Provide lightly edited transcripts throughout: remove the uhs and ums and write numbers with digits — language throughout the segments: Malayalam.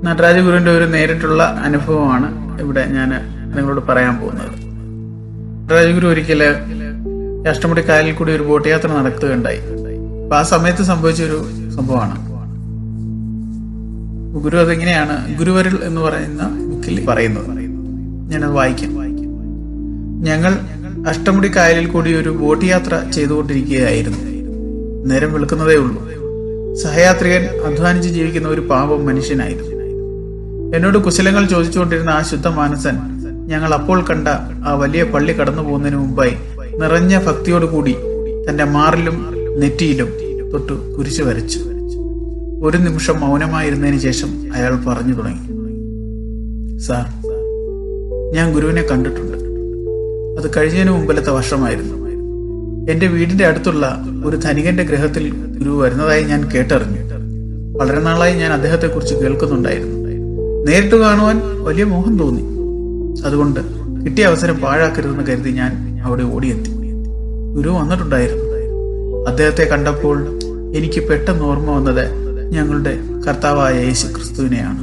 നടരാജഗുരുവിന്റെ ഒരു നേരിട്ടുള്ള അനുഭവമാണ് ഇവിടെ ഞാൻ നിങ്ങളോട് പറയാൻ പോകുന്നത്. നടരാജഗുരു ഒരിക്കല് അഷ്ടമുടി കായലിൽ കൂടി ഒരു ബോട്ട് യാത്ര നടക്കുകയുണ്ടായി. അപ്പൊ ആ സമയത്ത് സംഭവിച്ചൊരു സംഭവമാണ്. ഗുരു അതെങ്ങനെയാണ് ഗുരുവരിൽ എന്ന് പറയുന്ന ബുക്കിൽ പറയുന്നത്. ഞാനത് വായിക്കാം. ഞങ്ങൾ അഷ്ടമുടി കായലിൽ കൂടി ഒരു ബോട്ട് യാത്ര ചെയ്തുകൊണ്ടിരിക്കുകയായിരുന്നു. നേരം വെളുക്കുന്നതേ ഉള്ളൂ. സഹയാത്രികൻ അധ്വാനിച്ച് ജീവിക്കുന്ന ഒരു പാവം മനുഷ്യനായിരുന്നു. എന്നോട് കുശലങ്ങൾ ചോദിച്ചുകൊണ്ടിരുന്ന ആ ശുദ്ധ മാനസൻ ഞങ്ങൾ അപ്പോൾ കണ്ട ആ വലിയ പള്ളി കടന്നു പോകുന്നതിന് മുമ്പായി നിറഞ്ഞ ഭക്തിയോടുകൂടി തന്റെ മാറിലും നെറ്റിയിലും തൊട്ട് കുരിശ് വരച്ചു. ഒരു നിമിഷം മൗനമായിരുന്നതിന് ശേഷം അയാൾ പറഞ്ഞു തുടങ്ങി, സാർ, ഞാൻ ഗുരുവിനെ കണ്ടിട്ടുണ്ട്. അത് കഴിഞ്ഞതിന് മുമ്പിലത്തെ വർഷമായിരുന്നു. എന്റെ വീടിന്റെ അടുത്തുള്ള ഒരു ധനികന്റെ ഗൃഹത്തിൽ ഗുരു വരുന്നതായി ഞാൻ കേട്ടറിഞ്ഞു. വളരെ നാളായി ഞാൻ അദ്ദേഹത്തെ കുറിച്ച് കേൾക്കുന്നുണ്ടായിരുന്നു. നേരിട്ട് കാണുവാൻ വലിയ മോഹം തോന്നി. അതുകൊണ്ട് കിട്ടിയ അവസരം പാഴാക്കരുതെന്ന് കരുതി ഞാൻ അവിടെ ഓടിയെത്തി. ഗുരു വന്നിട്ടുണ്ടായിരുന്നു. അദ്ദേഹത്തെ കണ്ടപ്പോൾ എനിക്ക് പെട്ടെന്ന് ഓർമ്മ വന്നത് ഞങ്ങളുടെ കർത്താവായ യേശു ക്രിസ്തുവിനെയാണ്.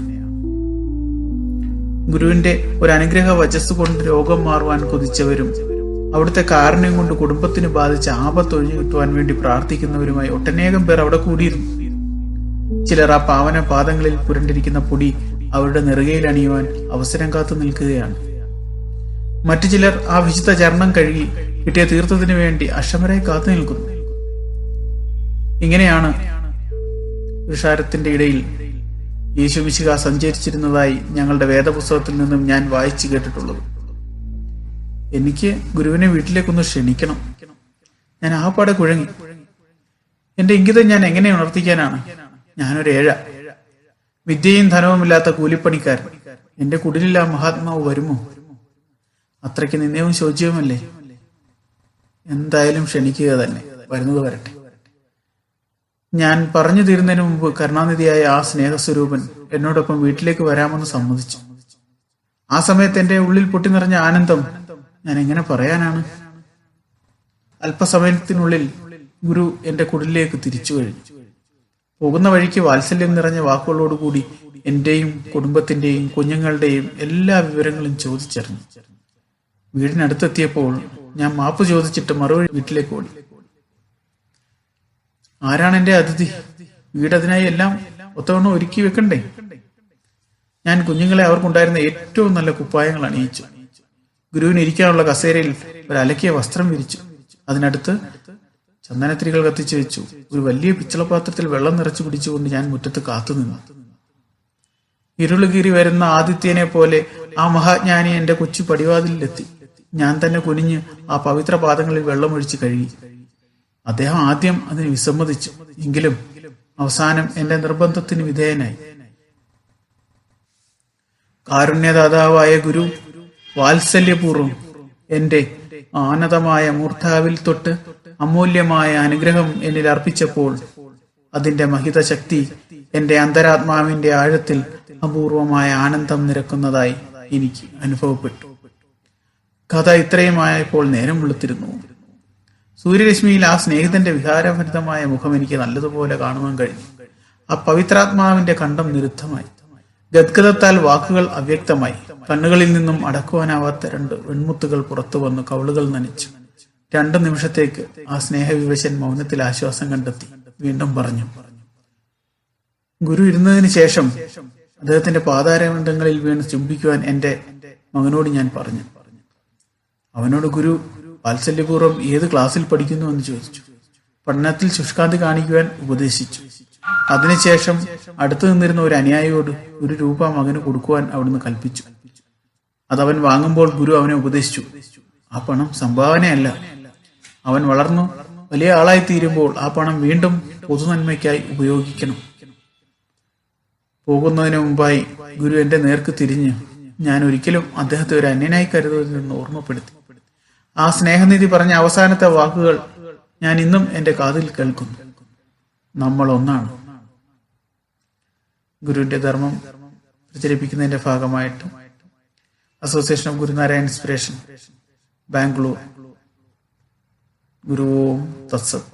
ഗുരുവിന്റെ ഒരു അനുഗ്രഹ വചസ് കൊണ്ട് രോഗം മാറുവാൻ കൊതിച്ചവരും അവിടുത്തെ കാരുണ്യം കൊണ്ട് കുടുംബത്തിന് ബാധിച്ച ആപത്ത് ഒഴിഞ്ഞു കിട്ടുവാൻ വേണ്ടി പ്രാർത്ഥിക്കുന്നവരുമായി ഒട്ടനേകം പേർ അവിടെ കൂടിയിരുന്നു. ചിലർ ആ പാവന പാദങ്ങളിൽ പുരണ്ടിരിക്കുന്ന പൊടി അവരുടെ നെറുകയിൽ അണിയുവാൻ അവസരം കാത്തു നിൽക്കുകയാണ്. മറ്റു ചിലർ ആ വിശുദ്ധ ചരണം കഴുകി കിട്ടിയ തീർത്ഥത്തിന് വേണ്ടി അക്ഷമരായി കാത്തു നിൽക്കുന്നു. ഇങ്ങനെയാണ് പുരുഷാരത്തിന്റെ ഇടയിൽ യേശു മിശിഹ സഞ്ചരിച്ചിരുന്നതായി ഞങ്ങളുടെ വേദപുസ്തകത്തിൽ നിന്നും ഞാൻ വായിച്ചു കേട്ടിട്ടുള്ളത്. എനിക്ക് ഗുരുവിനെ വീട്ടിലേക്കൊന്ന് ക്ഷണിക്കണം. ഞാൻ ആപ്പാടെ കുഴങ്ങി. എന്റെ ഇംഗിതം ഞാൻ എങ്ങനെ ഉണർത്തിക്കാനാണ്? ഞാനൊരു ഏഴ, വിദ്യയും ധനവുമില്ലാത്ത കൂലിപ്പണിക്കാരൻ. എന്റെ കുടിലിൽ ആ മഹാത്മാവ് വരുമോ? അത്രയ്ക്ക് നിന്നയവും ശോച്യവുമല്ലേ? എന്തായാലും ക്ഷണിക്കുക തന്നെ, വരുന്നത് വരട്ടെ. ഞാൻ പറഞ്ഞു തീരുന്നതിന് മുമ്പ് കരുണാനിധിയായ ആ സ്നേഹസ്വരൂപൻ എന്നോടൊപ്പം വീട്ടിലേക്ക് വരാമെന്ന് സമ്മതിച്ചു. ആ സമയത്ത് എന്റെ ഉള്ളിൽ പൊട്ടിനിറഞ്ഞ ആനന്ദം ഞാൻ എങ്ങനെ പറയാനാണ്? അല്പസമയത്തിനുള്ളിൽ ഗുരു എന്റെ കുടിലേക്ക് തിരിച്ചു കഴിഞ്ഞു. പോകുന്ന വഴിക്ക് വാത്സല്യം നിറഞ്ഞ വാക്കുകളോടുകൂടി എന്റെയും കുടുംബത്തിന്റെയും കുഞ്ഞുങ്ങളുടെയും എല്ലാ വിവരങ്ങളും ചോദിച്ചറിഞ്ഞു. വീടിനടുത്തെത്തിയപ്പോൾ ഞാൻ മാപ്പ് ചോദിച്ചിട്ട് മറുവഴി വീട്ടിലേക്ക് ഓടി. ആരാണ് എന്റെ അതിഥി? വീടതിനായി എല്ലാം ഒത്തവണ്ണം ഒരുക്കി വെക്കണ്ടേ? ഞാൻ കുഞ്ഞുങ്ങളെ അവർക്കുണ്ടായിരുന്ന ഏറ്റവും നല്ല കുപ്പായങ്ങൾ അണിയിച്ചു. ഗുരുവിന് ഇരിക്കാനുള്ള കസേരയിൽ ഒരു അലക്കിയ വസ്ത്രം വിരിച്ചു. അതിനടുത്ത് ചന്ദനത്തിരികൾ കത്തിച്ചു വെച്ചു. ഒരു വലിയ പിച്ചളപാത്രത്തിൽ വെള്ളം നിറച്ചു പിടിച്ചുകൊണ്ട് ഞാൻ മുറ്റത്ത് കാത്തുനിന്നു. ഇരുളുകീറി വരുന്ന ആദിത്യനെ പോലെ ആ മഹാജ്ഞാനി എന്റെ കൊച്ചു പടിവാതിലെത്തി. ഞാൻ തന്നെ കുനിഞ്ഞ് ആ പവിത്ര പാദങ്ങളിൽ വെള്ളമൊഴിച്ച് കഴുകി. അദ്ദേഹം ആദ്യം അതിന് വിസമ്മതിച്ചു. എങ്കിലും അവസാനം എന്റെ നിർബന്ധത്തിന് വിധേയനായി. കാരുണ്യദാതാവായ ഗുരു വാത്സല്യപൂർവ്വം എന്റെ ആനതമായ മൂർധാവിൽ തൊട്ട് അമൂല്യമായ അനുഗ്രഹം എന്നിൽ അർപ്പിച്ചപ്പോൾ അതിന്റെ മഹിത ശക്തി എന്റെ അന്തരാത്മാവിന്റെ ആഴത്തിൽ അപൂർവമായ ആനന്ദം നിരക്കുന്നതായി എനിക്ക് അനുഭവപ്പെട്ടു. കഥ ഇത്രയുമായപ്പോൾ നേരം വെളുത്തിരുന്നു. സൂര്യരശ്മിയിൽ ആ സ്നേഹിതന്റെ വികാരഭരിതമായ മുഖം എനിക്ക് നല്ലതുപോലെ കാണുവാൻ കഴിഞ്ഞു. ആ പവിത്രാത്മാവിന്റെ കണ്ഠം നിരുദ്ധമായി. ഗദ്ഗതത്താൽ വാക്കുകൾ അവ്യക്തമായി. കണ്ണുകളിൽ നിന്നും അടക്കുവാനാവാത്ത രണ്ട് വെൺമുത്തുകൾ പുറത്തു വന്ന് കവിളുകൾ നനച്ചു. 2 നിമിഷത്തേക്ക് ആ സ്നേഹവിവശൻ മൗനത്തിൽ ആശ്വാസം കണ്ടെത്തി വീണ്ടും പറഞ്ഞു. ഗുരു ഇരുന്നതിന് ശേഷം അദ്ദേഹത്തിന്റെ പാതാരവിന്ദങ്ങളിൽ വീണ് ചുംബിക്കുവാൻ എന്റെ മകനോട് ഞാൻ പറഞ്ഞു. അവനോട് ഗുരു വാത്സല്യപൂർവ്വം ഏത് ക്ലാസ്സിൽ പഠിക്കുന്നു എന്ന് ചോദിച്ചു. പഠനത്തിൽ ശുഷ്കാന്തി കാണിക്കുവാൻ ഉപദേശിച്ചു. അതിനുശേഷം അടുത്തു നിന്നിരുന്ന ഒരു അനുയായിയോട് ₹1 മകന് കൊടുക്കുവാൻ അവിടുന്ന് കൽപ്പിച്ചു. അതവൻ വാങ്ങുമ്പോൾ ഗുരു അവനെ ഉപദേശിച്ചു, ആ പണം സംഭാവനയല്ല. അവൻ വളർന്നു വലിയ ആളായി തീരുമ്പോൾ ആ പണം വീണ്ടും പൊതുനന്മയ്ക്കായി ഉപയോഗിക്കണം. പോകുന്നതിന് മുമ്പായി ഗുരു എന്റെ നേർക്ക് തിരിഞ്ഞ് ഞാൻ ഒരിക്കലും അദ്ദേഹത്തെ ഒരു അന്യനായി കരുതരുതെന്ന് ഓർമ്മപ്പെടുത്തി. ആ സ്നേഹനിധി പറഞ്ഞ അവസാനത്തെ വാക്കുകൾ ഞാൻ ഇന്നും എന്റെ കാതിൽ കേൾക്കുന്നു. നമ്മൾ ഒന്നാണ്. ഗുരുവിന്റെ ധർമ്മം പ്രചരിപ്പിക്കുന്നതിന്റെ ഭാഗമായിട്ട് association of Gurunarayan inspiration, Bangalore. ഗുരു തത്സത്.